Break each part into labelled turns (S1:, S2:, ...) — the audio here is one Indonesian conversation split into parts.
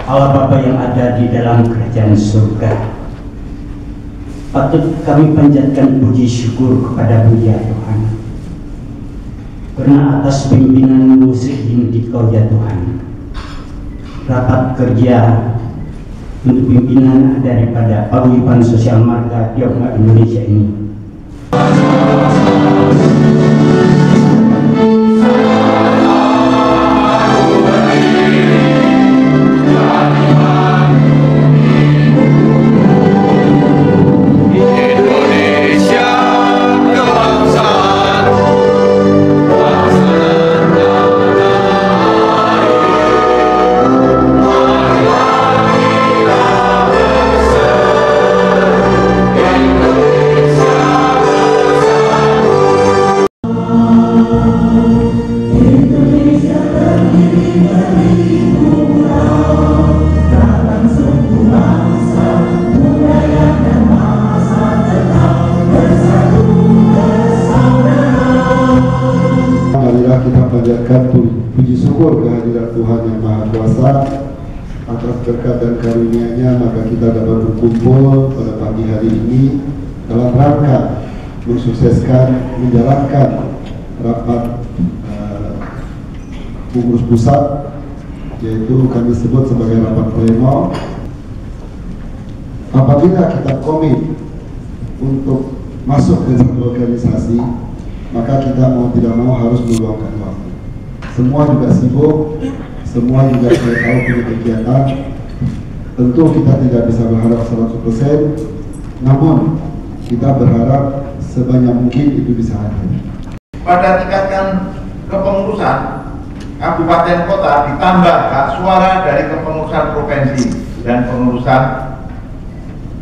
S1: Allah Bapa yang ada di dalam kerajaan surga, patut kami panjatkan puji syukur kepada-Mu ya Tuhan, karena atas pimpinan-Mu sehingga Dikau ya Tuhan, rapat kerja untuk pimpinan daripada Paguyuban Sosial Marga Tionghoa Indonesia ini.
S2: Kita panjatkan puji syukur kehadirat Tuhan yang Maha Kuasa atas berkat dan karunia-Nya, maka kita dapat berkumpul pada pagi hari ini dalam rangka mensukseskan menjalankan rapat pengurus pusat, yaitu kami sebut sebagai rapat pleno. Apabila kita komit untuk masuk ke satu organisasi, maka kita mau tidak mau harus meluangkan waktu. Semua juga sibuk, semua juga saya tahu punya kegiatan. Tentu kita tidak bisa berharap 100%, namun kita berharap sebanyak mungkin itu bisa hadir.
S3: Pada tingkatkan kepengurusan kabupaten kota ditambah hak suara dari kepengurusan provinsi dan pengurusan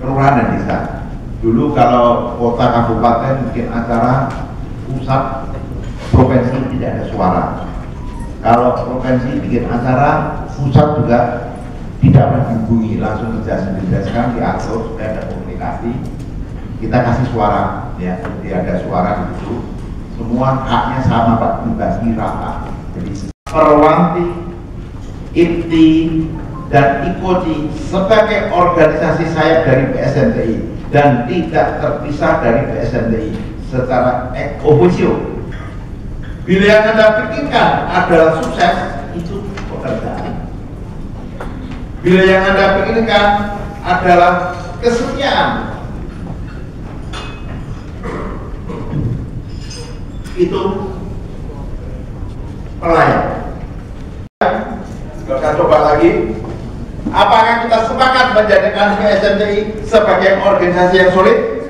S3: kelurahan dan desa. Dulu kalau kota kabupaten bikin acara, pusat provinsi tidak ada suara. Kalau provinsi bikin acara, pusat juga tidak pernah dihubungi, langsung kerja sendiri. Sekarang diatur supaya ada komunikasi, kita kasih suara, ya, jadi ada suara di situ. Semua haknya sama Pak, dibagi rata. Jadi Perwanti, IPTI, dan IKODI sebagai organisasi sayap dari PSNTI dan tidak terpisah dari PSNTI secara ofisio. Bila yang Anda pikirkan adalah sukses, itu pekerjaan. Bila yang Anda pikirkan adalah kesetiaan, itu pelayan. Kita coba lagi. Apakah kita sepakat menjadikan PSNTI sebagai organisasi yang solid?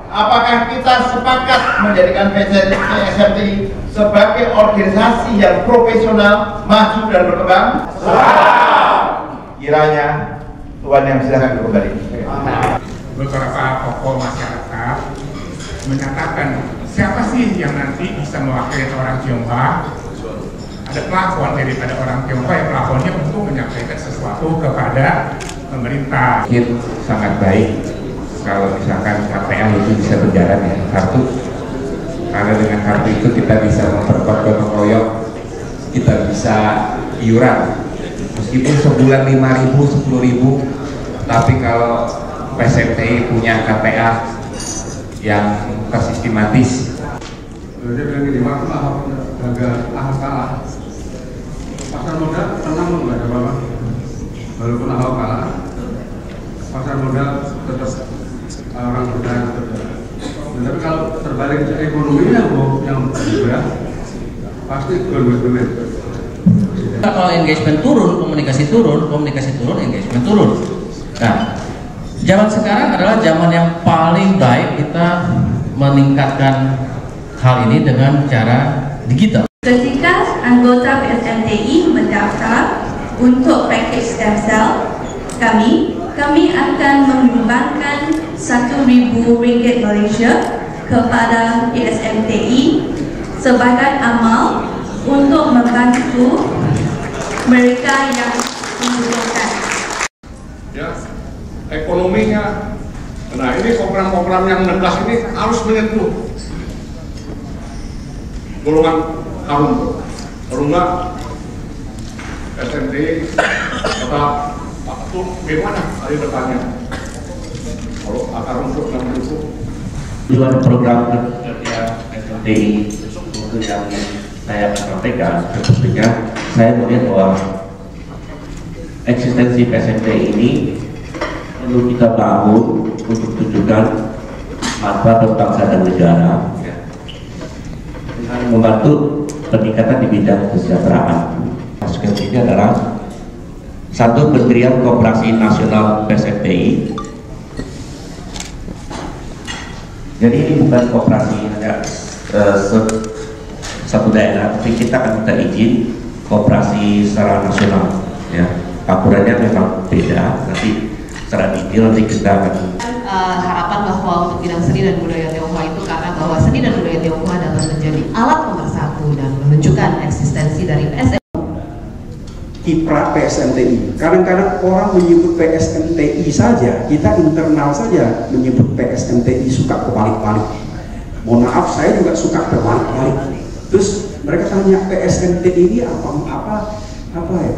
S3: Apakah kita sepakat menjadikan PSNTI sebagai organisasi yang profesional, maju dan berkembang? Kiranya Tuhan yang silakan kembali.
S4: Beberapa tokoh masyarakat menyatakan siapa sih yang nanti bisa mewakili orang Tionghoa. Ada pelakon daripada orang Tionghoa yang pelakonnya untuk menyampaikan sesuatu kepada pemerintah.
S5: Sangat baik kalau misalkan KPA itu bisa berjalan ya, kartu, karena dengan kartu itu kita bisa memperkuat gotong royong, kita bisa iuran meskipun sebulan 5.000, 10.000, tapi kalau PSNTI punya KPA yang tersistematis.
S6: Dia bilang gini, waktu Ahok gagal, Ahok kalah, pasar modal tenang, nggak ada apa-apa. Walaupun Ahok kalah, pasar modal tetap orang bertahan terjaga. Tapi kalau terbalik ekonominya yang berubah, pasti goal-goal.
S7: Kalau engagement turun, komunikasi turun, engagement turun. Nah, zaman sekarang adalah zaman yang paling baik kita meningkatkan hal ini dengan cara digital.
S8: Ketika anggota PSNTI mendaftar untuk package stem cell kami akan menyumbangkan RM1.000 Malaysia kepada PSNTI sebagai amal untuk membantu mereka yang membutuhkan.
S6: Ya, ekonominya. Nah, ini program-program yang 16 ini harus menyentuh golongan harum. Kalau enggak SMT kata Pak Ketum bagaimana hari depannya? Kalau akar rumput dan mendukung.
S7: Itu ada program kerja SMTI untuk yang saya sampaikan. Tentunya saya melihat bahwa eksistensi PSMTI ini perlu kita bangun untuk tunjukkan manfaat bangsa dan negara dengan membantu peningkatan di bidang kesejahteraan. Ini adalah satu Kementerian Koperasi Nasional PSMTI. Jadi ini bukan koperasi hanya satu daerah, tapi kita akan minta izin koperasi secara nasional. Ya, aturannya memang beda. Nanti secara detail nanti kita akan.
S9: Harapan bahwa untuk bidang seni dan budaya Tionghoa itu karena bahwa seni dan budaya Tionghoa dapat menjadi alat pemersatu dan menunjukkan eksistensi dari PSMTI.
S10: Kiprah PSMTI. Kadang-kadang orang menyebut PSMTI saja, kita internal saja menyebut PSMTI suka kebalik-balik. Mohon maaf, saya juga suka kebalik-balik. Terus mereka tanya PSMTI ini apa ya,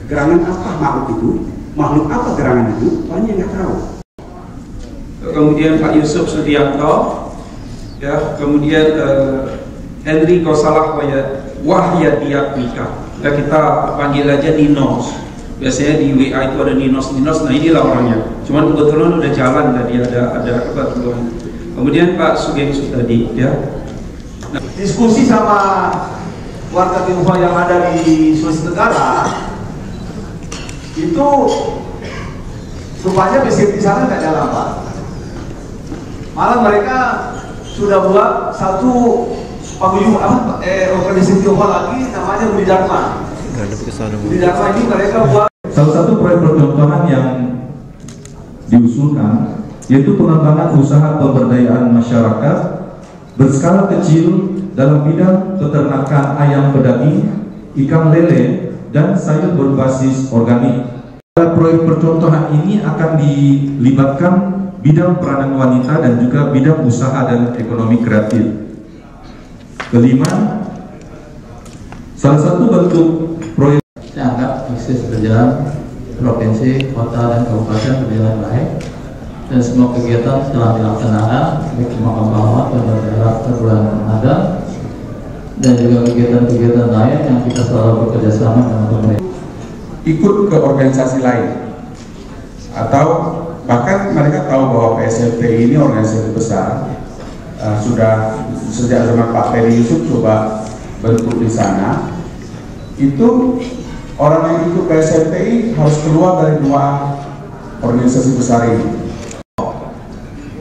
S10: gerangan apa makhluk itu? Makhluk apa gerangan itu? Banyak nggak tahu.
S11: Kemudian Pak Yusuf Sudianto, ya, kemudian Henry Kosalah Wahyadiatmika. Ya, kita panggil aja Ninos. Biasanya di WA itu ada Ninos. Nah inilah orangnya. Cuman kebetulan udah jalan tadi ada kebetulan. Kemudian Pak Sugeng tadi, ya.
S12: Nah, diskusi sama warga Tionghoa yang ada di Sulawesi Tenggara itu rupanya basic di sana nggak jalan, Pak. Malah mereka sudah buat satu paguyuban organisasi Tionghoa lagi namanya Budi Dharma. Budi Dharma ini mereka buat
S13: salah satu proyek percontohan yang diusulkan yaitu pengembangan usaha pemberdayaan masyarakat berskala kecil dalam bidang peternakan ayam pedaging, ikan lele, dan sayur berbasis organik. Proyek percontohan ini akan dilibatkan bidang peranan wanita dan juga bidang usaha dan ekonomi kreatif. Kelima, salah satu bentuk proyek
S14: saya anggap eksis berjalan provinsi, kota, dan kabupaten berjalan baik, dan semua kegiatan telah dilaksanakan baik di Makam Pahlawan pada daerah bulan Ramadan dan juga kegiatan-kegiatan lain yang kita selalu bekerja sama dengan pemerintah.
S6: Ikut ke organisasi lain atau bahkan mereka tahu bahwa PSMTI ini organisasi besar. Sudah sejak zaman Pak Ferry Yusuf coba bentuk di sana. Itu orang yang ikut PSMTI harus keluar dari dua organisasi besar ini.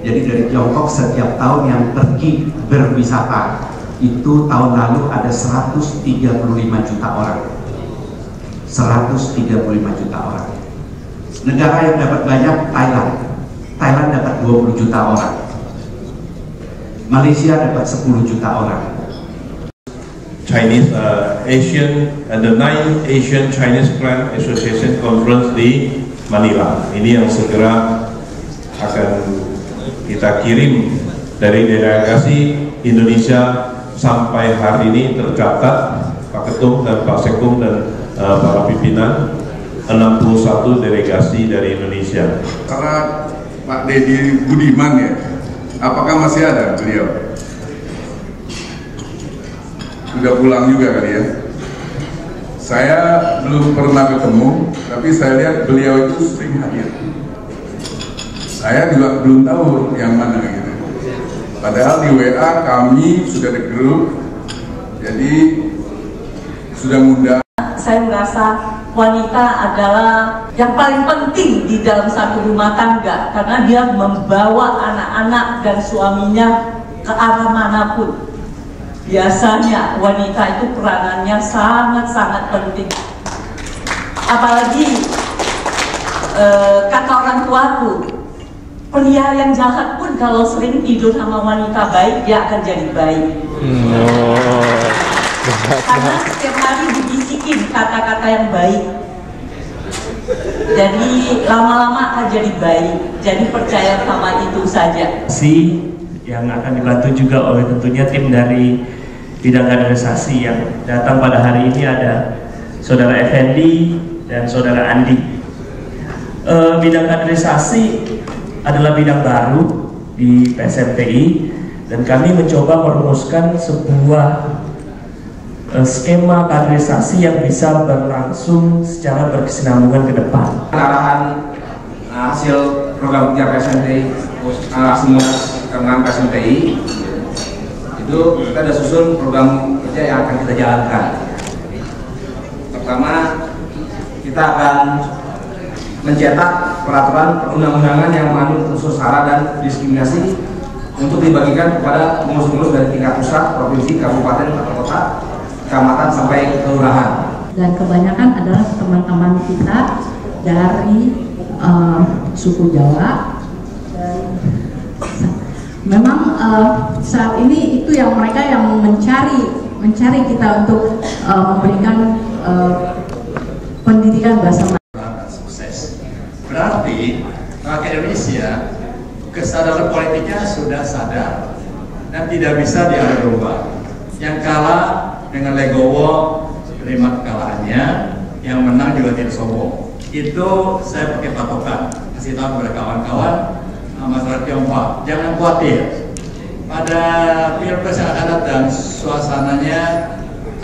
S1: Jadi dari Tiongkok setiap tahun yang pergi berwisata itu tahun lalu ada 135 juta orang. 135 juta orang. Negara yang dapat banyak Thailand. Thailand dapat 20 juta orang. Malaysia dapat 10 juta orang.
S15: Chinese Asian and the 9th Asian Chinese Clan Association Conference di Manila. Ini yang segera akan kita kirim dari delegasi Indonesia sampai hari ini tercatat Pak Ketum dan Pak Sekung dan para pimpinan 61 delegasi dari Indonesia.
S6: Karena Pak Deddy Budiman ya, apakah masih ada beliau? Sudah pulang juga kali ya. Saya belum pernah ketemu, tapi saya lihat beliau itu sering hadir. Saya juga belum tahu yang mana gitu. Padahal di WA kami sudah ada grup, jadi sudah mudah.
S16: Saya merasa wanita adalah yang paling penting di dalam satu rumah tangga karena dia membawa anak-anak dan suaminya ke arah manapun. Biasanya wanita itu peranannya sangat-sangat penting. Apalagi kata orang tuaku, pria yang jahat pun kalau sering tidur sama wanita baik dia akan jadi baik. Karena setiap hari dibisikin kata-kata yang baik. Jadi lama-lama akan jadi baik. Jadi percaya sama itu saja.
S17: Yang akan dibantu juga oleh tentunya tim dari bidang kaderisasi yang datang pada hari ini ada Saudara Effendi dan Saudara Andi. Bidang kaderisasi adalah bidang baru di PSMTI dan kami mencoba merumuskan sebuah skema kaderisasi yang bisa berlangsung secara berkesinambungan ke depan.
S18: Arahan hasil program kerja PSMTI semua dengan PSMTI itu kita ada susun program kerja yang akan kita jalankan. Pertama, kita akan mencetak peraturan perundang-undangan yang mengandung unsur sara dan diskriminasi untuk dibagikan kepada pengurus-pengurus dari tingkat pusat, provinsi, kabupaten, atau kota, kecamatan sampai kelurahan.
S19: Dan kebanyakan adalah teman-teman kita dari suku Jawa. Dan memang saat ini itu yang mereka yang mencari kita untuk memberikan pendidikan bahasa
S20: sukses. Berarti rakyat Indonesia kesadaran politiknya sudah sadar dan tidak bisa diubah. Yang kalah dengan legowo terima kekalahannya, yang menang juga tidak sombong. Itu saya pakai patokan, kasih tahu kepada kawan-kawan masyarakat Tionghoa, jangan khawatir. Pada pilpres yang akan datang suasananya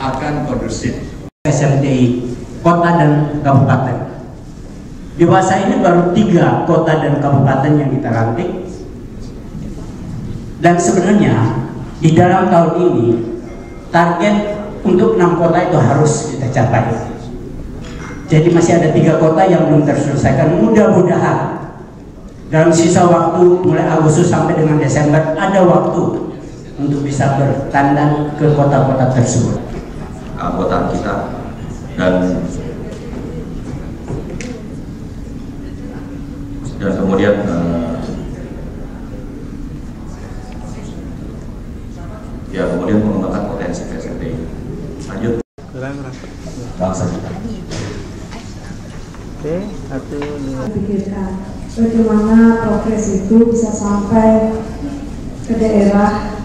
S20: akan kondusif.
S21: PSMTI kota dan kabupaten. Dewasa ini baru 3 kota dan kabupaten yang kita ranting. Dan sebenarnya di dalam tahun ini target untuk 6 kota itu harus kita capai. Jadi masih ada 3 kota yang belum terselesaikan. Mudah-mudahan dalam sisa waktu mulai Agustus sampai dengan Desember ada waktu untuk bisa bertandang ke kota-kota tersebut.
S22: Anggota kita dan kemudian kemudian mengembangkan potensi PSMTI. Lanjut. Bangsa kita.
S23: Pikirkan bagaimana progres itu bisa sampai ke daerah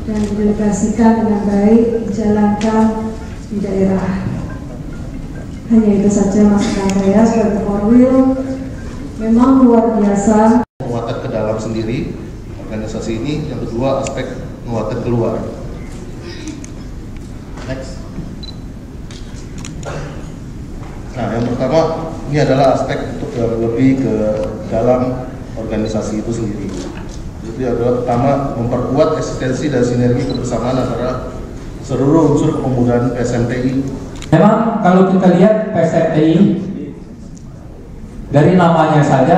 S23: dan didelegasikan dengan baik, dijalankan di daerah. Hanya itu saja masukan saya sebagai Korwil. Memang luar biasa.
S24: Penguatan ke dalam sendiri organisasi ini, yang kedua aspek penguatan keluar. Next. Nah, yang pertama ini adalah aspek untuk lebih ke dalam organisasi itu sendiri. Jadi adalah pertama memperkuat eksistensi dan sinergi kebersamaan antara seluruh unsur kepemudaan PSMTI.
S25: Memang kalau kita lihat PSMTI dari namanya saja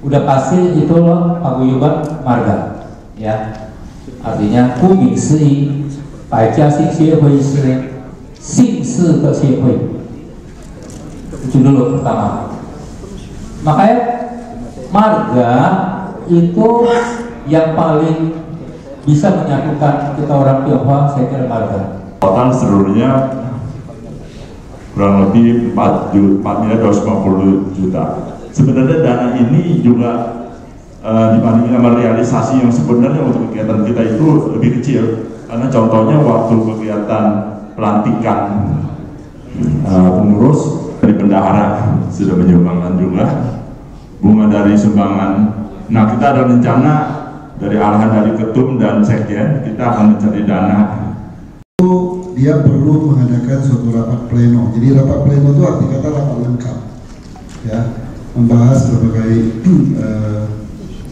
S25: udah pasti itu loh paguyuban marga, ya. Artinya kuming si, baijia xing xie hui si, xing si ke xie hui. Itu dulu pertama. Makanya marga itu yang paling bisa menyatukan kita orang Tionghoa, saya kira marga.
S26: Total seluruhnya kurang lebih 4.250 juta. Sebenarnya dana ini juga dibandingkan sama realisasi yang sebenarnya untuk kegiatan kita itu lebih kecil. Karena contohnya waktu kegiatan pelantikan pengurus dari bendahara sudah menyumbangkan juga bunga dari sumbangan. Nah, kita ada rencana dari arahan dari ketum dan sekjen, kita akan mencari dana.
S2: Dia perlu mengadakan suatu rapat pleno. Jadi rapat pleno itu arti kata rapat lengkap, ya, membahas berbagai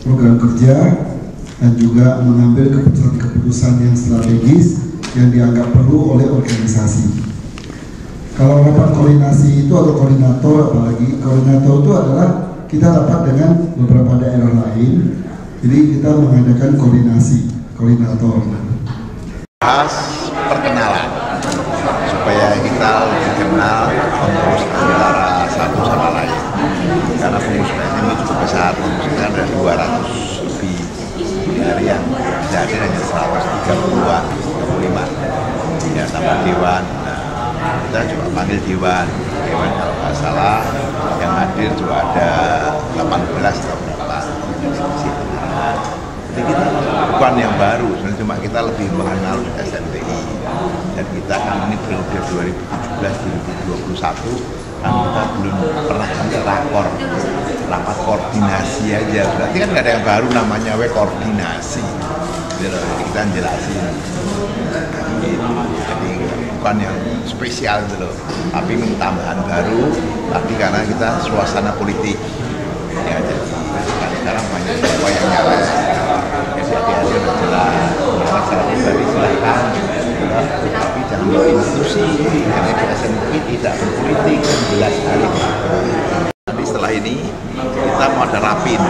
S2: program kerja dan juga mengambil keputusan-keputusan yang strategis yang dianggap perlu oleh organisasi. Kalau rapat koordinasi itu atau koordinator, apalagi koordinator itu adalah kita rapat dengan beberapa daerah lain. Jadi kita mengadakan koordinator.
S3: Bahas perkenalan supaya kita lebih kenal pengurus antara satu sama lain, karena pengurus ini cukup besar, pengurusnya ada 200 lebih, dari yang jadi hanya 130-an, 35 ya, tambah dewan. Nah, kita juga panggil dewan kalau nggak salah yang hadir juga ada 18 atau berapa di situ. Nah, jadi kita bukan yang baru, sebenarnya cuma kita lebih mengenal SMTI. dan kita kan ini periode 2017-2021 kan kita belum pernah ada rapat koordinasi aja, berarti kan nggak ada yang baru namanya koordinasi gitu loh. Jadi kita jelasin gitu. Jadi bukan yang spesial gitu loh, tapi ini tambahan baru, tapi karena kita suasana politik ya, jadi sekarang banyak semua yang nyala SDA sudah jelas, masalah pribadi silahkan, tapi jangan bikin institusi, karena di SNP tidak berpolitik, jelas sekali. Nanti setelah ini kita mau ada rapin,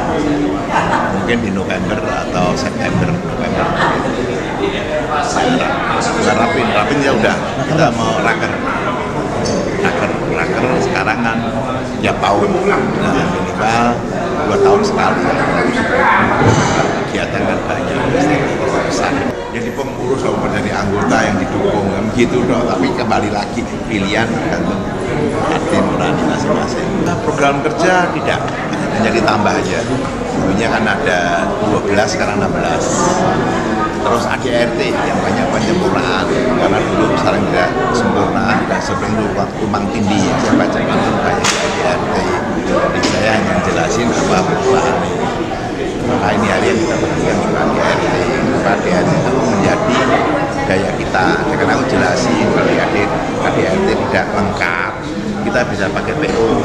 S3: mungkin di November atau September, rapin ya udah, kita mau raker sekarang kan tiap tahun, nah minimal 2 tahun sekali, kegiatan kan banyak, besar. Jadi pengurus maupun dari anggota yang didukung, begitu dong. Tapi kembali lagi pilihan tergantung hati nurani masing-masing. Nah, program kerja tidak, hanya ditambah aja. Dulunya kan ada 12, sekarang 16. Terus ADRT yang banyak penyempurnaan, karena dulu sekarang tidak sempurna, dan sebelum itu waktu Mang Tindi saya baca banyak di ADRT. Jadi saya hanya jelasin apa perubahan ini. Maka ini hari yang kita berikan ke ADRT. ADRT itu menjadi gaya kita. Karena aku jelasin kalau ADRT tidak lengkap, kita bisa pakai PO,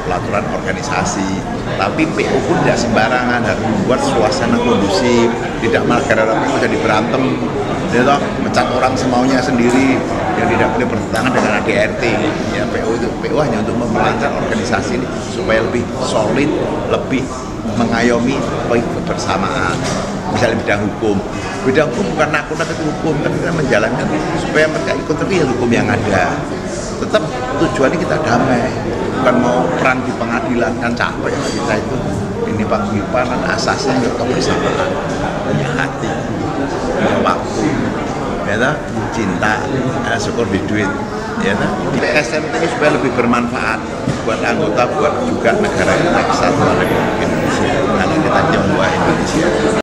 S3: pelaturan organisasi. Tapi PO pun tidak sembarangan, harus membuat suasana kondusif, tidak malah gara-gara PO jadi berantem, jadi mecat orang semaunya sendiri yang tidak boleh bertentangan dengan ADRT. Ya, PO hanya untuk memperlancar organisasi ini supaya lebih solid, lebih mengayomi kebersamaan. Misalnya bidang hukum bukan nakut-nakut hukum, tapi kita menjalankan supaya mereka ikut terlihat hukum yang ada. Tetap tujuannya kita damai, bukan mau perang di pengadilan, kan capek kita itu. Ini paguyuban asasnya kebersamaan, punya hati, punya waktu, ya, cinta, syukur di duit, ya. SMT ini supaya lebih bermanfaat buat anggota, buat juga negara kita, kesatuan Republik Indonesia, karena kita Tionghoa Indonesia.